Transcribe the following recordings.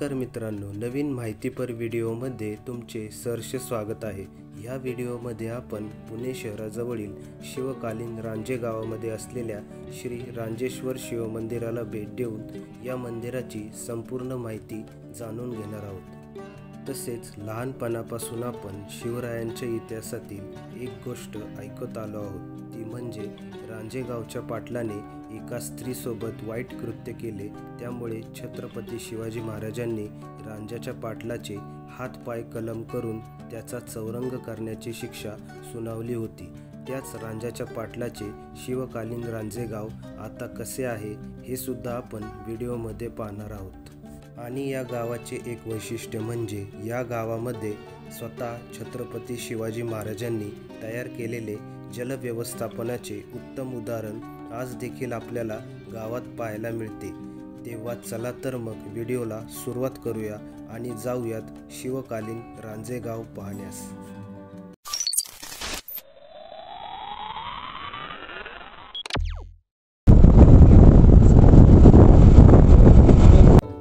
नमस्कार मित्रांनो, नवीन माहितीपर व्हिडिओमध्ये तुमचे सहर्ष स्वागत आहे। या व्हिडिओमध्ये आपण पुणे शहराजवळील शिवकालीन रांजे गावामध्ये असलेल्या श्री रांजेश्वर शिव मंदिराला भेट देऊन या मंदिराची संपूर्ण माहिती जाणून घेणार आहोत। तसेच लहानपणापासून आपण शिवरायांच्या इतिहासातील एक गोष्ट ऐकत आलो आहोत, ती म्हणजे रांजे गावच्या पाटलाने एका स्त्रीसोबत वाईट कृत्य केले, त्यामुळे छत्रपती शिवाजी महाराजांनी रांजाच्या पाटलाचे हात पाय कलम करून त्याचा चौरंग करण्याची शिक्षा सुनावली होती। त्याच रांजाच्या पाटलाचे शिवकालीन रांजे गाव आता कसे आहे हे सुद्धा आपण व्हिडिओमध्ये पाहणार आहोत। आणि या गावाचे एक वैशिष्ट्य म्हणजे या गावामध्ये स्वतः छत्रपती शिवाजी महाराजांनी तयार केलेले जलव्यवस्थापनाचे उत्तम उदाहरण आज देखील आपल्याला गावात पाहायला मिळते। तेव्हा चला तर मग व्हिडिओला सुरुवात करूया आणि जाऊयात शिवकालीन रांजे गाव पाहण्यास।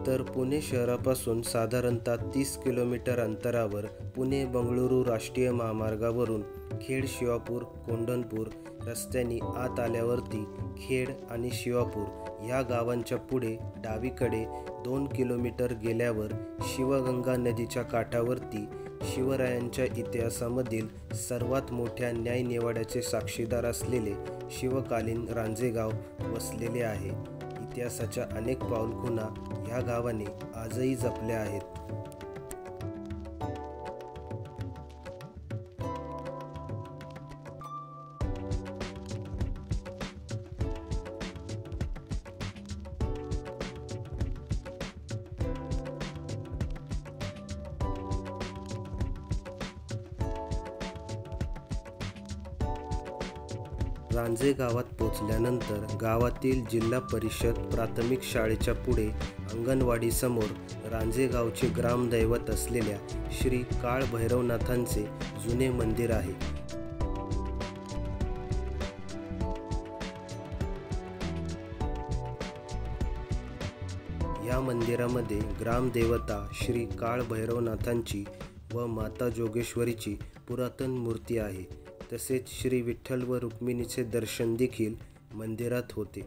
तर पुणे शहरापासून साधारणतः 30 किलोमीटर अंतरावर पुणे बंगळुरू राष्ट्रीय महामार्गावरून खेड शिवापूर कोंढणपूर रस्त्याने आत आल्यावरती खेड आणि शिवापूर या गावांच्या पुढे डावीकडे 2 किलोमीटर गेल्यावर शिवगंगा नदीच्या काठावरती शिवरायांच्या इतिहासामधील सर्वात मोठ्या न्यायनिवाड्याचे साक्षीदार असलेले शिवकालीन रांजे गाव वसलेले आहे। इतिहासाच्या अनेक पाऊलखुणा या गावाने आजही जपल्या आहेत। रांजे गावात पोचल्यानंतर गावातील जिल्हा परिषद प्राथमिक शाळेच्या पुढे अंगणवाडी समोर रांजे गावचे ग्रामदैवत असलेल्या श्री काळ भैरवनाथांचे जुने मंदिर आहे। या मंदिरामध्ये ग्रामदेवता श्री काळ भैरवनाथांची व माता जोगेश्वरीची पुरातन मूर्ती आहे। तसेच श्री विठ्ठल व रुक्मिणीचे दर्शन देखील मंदिरात होते।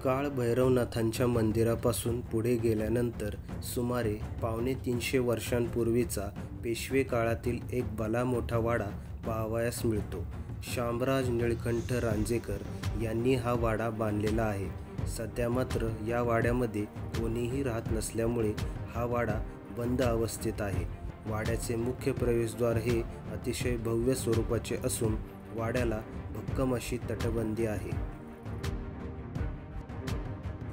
काळ भैरवनाथांच्या मंदिरापासून पुढे गेल्यानंतर सुमारे 250 वर्षांपूर्वीचा पेशवे काळातील एक भला मोठा वाडा पाहावयास मिळतो। शामराज निळकंठ रांजेकर यांनी हा वाडा बांधलेला आहे। सध्या मात्र या वाड्यामध्ये कोणीही राहत नसल्यामुळे हा वाडा बंद अवस्थेत आहे। वाड्याचे मुख्य प्रवेशद्वार हे अतिशय भव्य स्वरूपाचे असून वाड्याला भक्कम अशी तटबंदी आहे।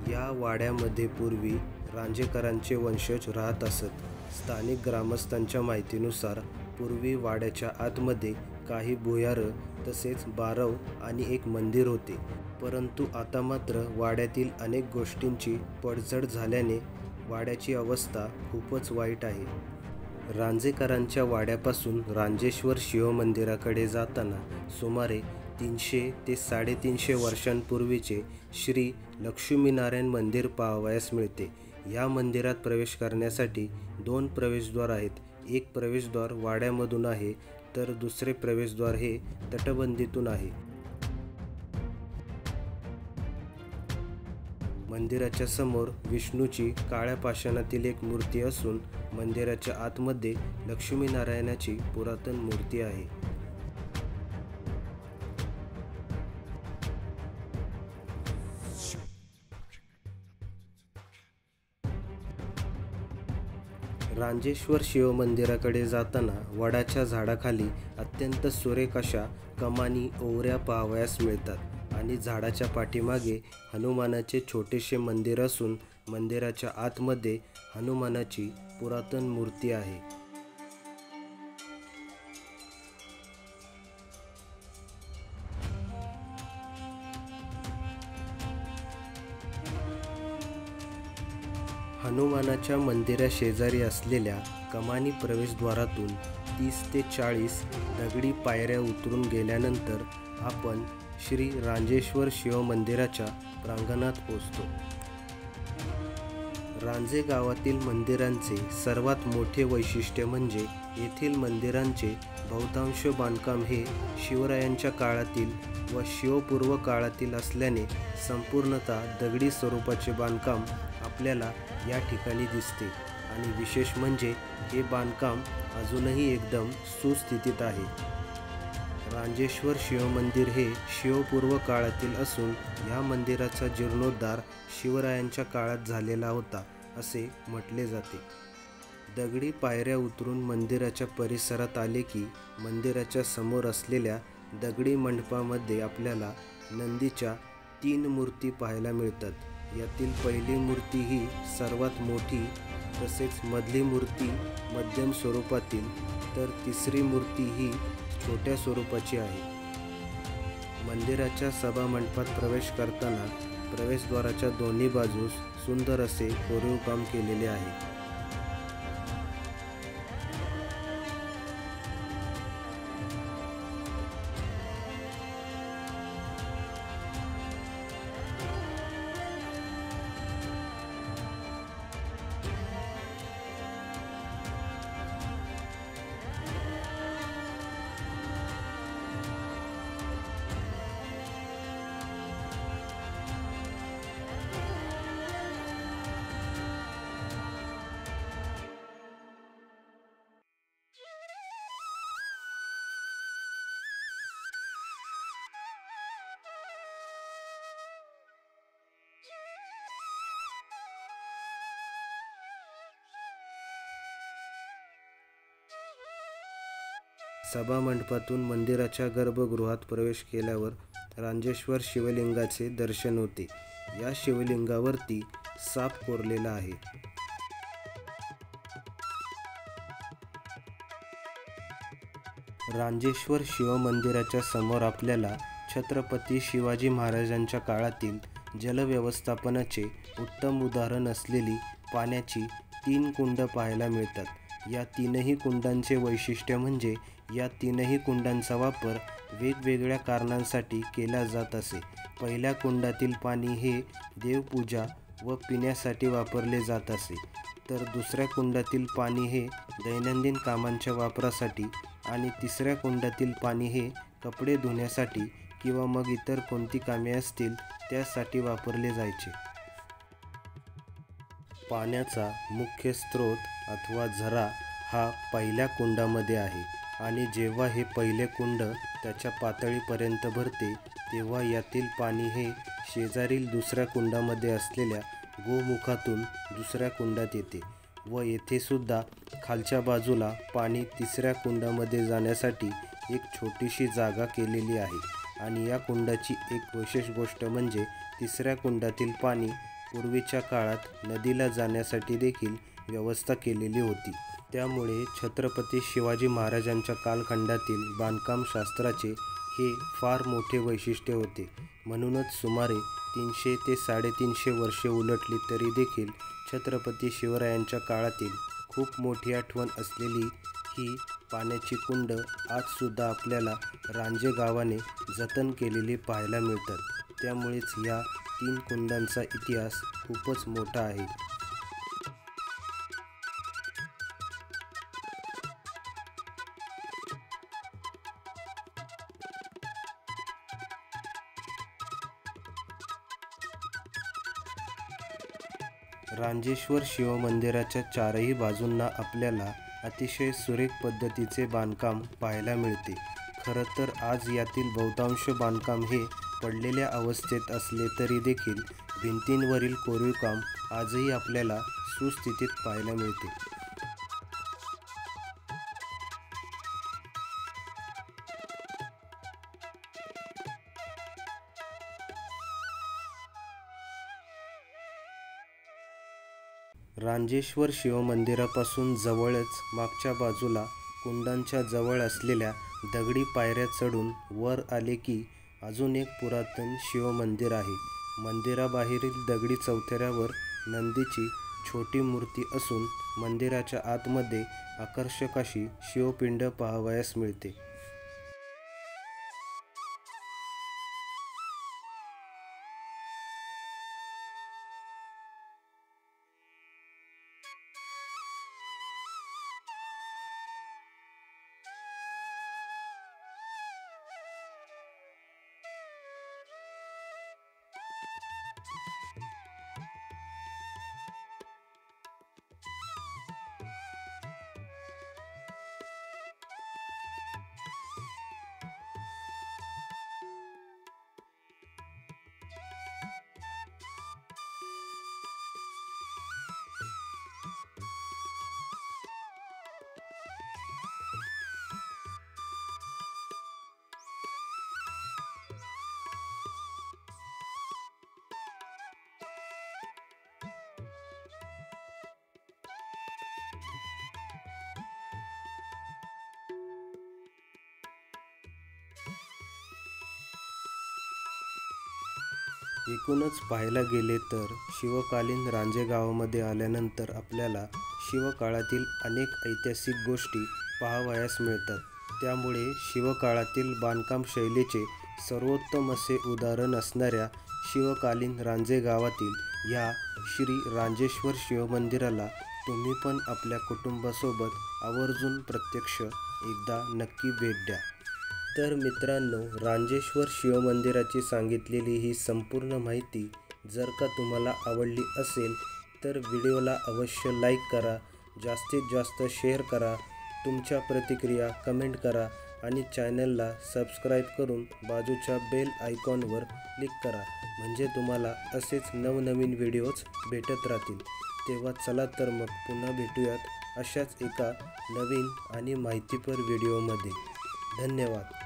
या वाड्यामध्ये पूर्वी रांजेकरांचे वंशज राहत असत। स्थानिक ग्रामस्थांच्या माहितीनुसार पूर्वी वाड्याच्या आतमध्ये काही भुयारं तसेच बारव आणि एक मंदिर होते, परंतु आता मात्र वाड्यातील अनेक गोष्टींची पडझड झाल्याने वाड्याची अवस्था खूपच वाईट आहे। रांजेकरांच्या वाड्यापासून रांजेश्वर शिव मंदिराकडे जाताना सुमारे 300 ते 350 वर्षांपूर्वीचे श्री लक्ष्मीनारायण मंदिर पाहावयास मिळते। या मंदिरात प्रवेश करण्यासाठी 2 प्रवेशद्वार आहेत। एक प्रवेशद्वार वाड्यामधून आहे तर दुसरे प्रवेशद्वार हे तटबंदीतून आहे। मंदिराच्या समोर विष्णूची काळ्या पाषाणातील एक मूर्ती असून मंदिराच्या आतमध्ये लक्ष्मीनारायणाची पुरातन मूर्ती आहे। रांजेश्वर शिव मंदिराकडे जाताना वडाच्या झाडाखाली अत्यंत सुरेख अशा कमानी ओवऱ्या पाहावयास मिळतात आणि झाडाच्या पाठीमागे हनुमानाचे छोटेसे मंदिर असून मंदिराच्या आतमध्ये हनुमानाची पुरातन मूर्ती आहे। हनुमानाच्या मंदिराशेजारी असलेल्या कमानी प्रवेशद्वारातून 30 ते 40 दगडी पायऱ्या उतरून गेल्यानंतर आपण श्री रांजेश्वर शिव मंदिराच्या प्रांगणात पोहोचतो. रांजे गावातील मंदिरांचे सर्वात मोठे वैशिष्ट्य म्हणजे येथील मंदिरांचे बहुतांश बांधकाम हे शिवरायांच्या काळातील व शिवपूर्व काळातील असल्याने संपूर्णतः दगडी स्वरूपाचे बांधकाम आपल्याला या ठिकाणी दिसते आणि विशेष म्हणजे हे बांधकाम अजूनही एकदम सुस्थितीत आहे. रांजेश्वर शिवमंदिर हे शिवपूर्व काळातील असून या मंदिराचा जीर्णोद्धार शिवरायांच्या काळात झालेला होता असे म्हटले जाते. दगडी पायऱ्या उतरून मंदिराच्या परिसरात आले की मंदिराच्या समोर असलेल्या दगडी मंडपामध्ये आपल्याला नंदीच्या 3 मूर्ती पाहायला मिळतात. यातील पहिली मूर्ती ही सर्वात मोठी, तसेच मधली मूर्ती मध्यम स्वरूपातील, तर तिसरी मूर्ती ही छोट्या स्वरूपाची आहे. मंदिराच्या सभामंडपात प्रवेश करताना प्रवेशद्वाराच्या दोन्ही बाजूस सुंदर असे कोरीव काम केलेले आहे. सभामंडपातून मंदिराच्या गर्भगृहात प्रवेश केल्यावर रांजेश्वर शिवलिंगाचे दर्शन होते. या शिवलिंगावरती साप कोरलेला आहे. रांजेश्वर शिवमंदिराच्या समोर आपल्याला छत्रपती शिवाजी महाराजांच्या काळातील जलव्यवस्थापनाचे उत्तम उदाहरण असलेली पाण्याची 3 कुंड पाहायला मिळतात. या 3ही कुंडांचे वैशिष्ट्य म्हणजे या 3ही कुंडांचा वापर वेगवेगळ्या कारणांसाठी केला जात असे. पहिल्या कुंडातील पाणी हे देवपूजा व पिण्यासाठी वापरले जात असे, तर दुसऱ्या कुंडातील पाणी हे दैनंदिन कामांच्या वापरासाठी आणि तिसऱ्या कुंडातील पाणी हे कपडे धुण्यासाठी किंवा मग इतर कोणती कामे असतील त्यासाठी वापरले जायचे. पाण्याचा मुख्य स्रोत अथवा झरा हा पहिल्या कुंडामध्ये आहे आणि जेव्हा हे पहिले कुंड त्याच्या पातळीपर्यंत भरते तेव्हा यातील पाणी हे शेजारील दुसऱ्या कुंडामध्ये असलेल्या गोमुखातून दुसऱ्या कुंडात येते व येथे सुद्धा खालच्या बाजूला पाणी तिसऱ्या कुंडामध्ये जाण्यासाठी एक छोटीशी जागा केलेली आहे. आणि या कुंडाची एक विशेष गोष्ट म्हणजे तिसऱ्या कुंडातील पाणी पूर्वीच्या काळात नदीला जाण्यासाठी देखील व्यवस्था केलेली होती. त्यामुळे छत्रपती शिवाजी महाराजांच्या कालखंडातील बांधकामशास्त्राचे हे फार मोठे वैशिष्ट्य होते. म्हणूनच सुमारे 300 ते 350 वर्षे उलटली तरी देखील छत्रपती शिवरायांच्या काळातील खूप मोठी आठवण असलेली ही पाण्याची कुंड आजसुद्धा आपल्याला रांजे गावाने जतन केलेली पाहायला मिळतात. त्यामुळेच या 3 कुंडांचा इतिहास खूपच मोठा आहे. रांजेश्वर शिवमंदिराच्या 4ही बाजूंना आपल्याला अतिशय सुरेख पद्धतीचे बांधकाम पाहायला मिळते. खरं तर आज यातील बहुतांश बांधकाम हे पडलेल्या अवस्थेत असले तरी देखील भिंतींवरील कोरीवकाम आजही आपल्याला सुस्थितीत पाहायला मिळते. रांजेश्वर शिवमंदिरापासून जवळच मागच्या बाजूला कुंडांच्या जवळ असलेल्या दगडी पायऱ्या चढून वर आले की अजून एक पुरातन शिवमंदिर आहे. मंदिराबाहेरील दगडी चौथऱ्यावर नंदीची छोटी मूर्ती असून मंदिराच्या आतमध्ये आकर्षक अशी शिवपिंड पाहावयास मिळते. एकूणच पाहायला गेले तर शिवकालीन रांजे गावामध्ये आल्यानंतर आपल्याला शिवकाळातील अनेक ऐतिहासिक गोष्टी पाहावयास मिळतात. त्यामुळे शिवकाळातील बांधकाम शैलीचे सर्वोत्तम असे उदाहरण असणाऱ्या शिवकालीन रांजे गावातील ह्या श्री रांजेश्वर शिवमंदिराला तुम्ही पण आपल्या कुटुंबासोबत आवर्जून प्रत्यक्ष एकदा नक्की भेट द्या. तर मित्रांनो, रांजेश्वर शिवमंदिराची सांगितलेली ही संपूर्ण माहिती जर का तुम्हाला आवडली असेल तर व्हिडिओला अवश्य लाईक करा, जास्तीत जास्त शेअर करा, तुमच्या प्रतिक्रिया कमेंट करा आणि चॅनलला सबस्क्राईब करून बाजूच्या बेल आयकॉनवर क्लिक करा, म्हणजे तुम्हाला असेच नवनवीन व्हिडिओज भेटत राहतील. तेव्हा चला तर मग पुन्हा भेटूयात अशाच एका नवीन आणि माहितीपर व्हिडिओमध्ये. धन्यवाद.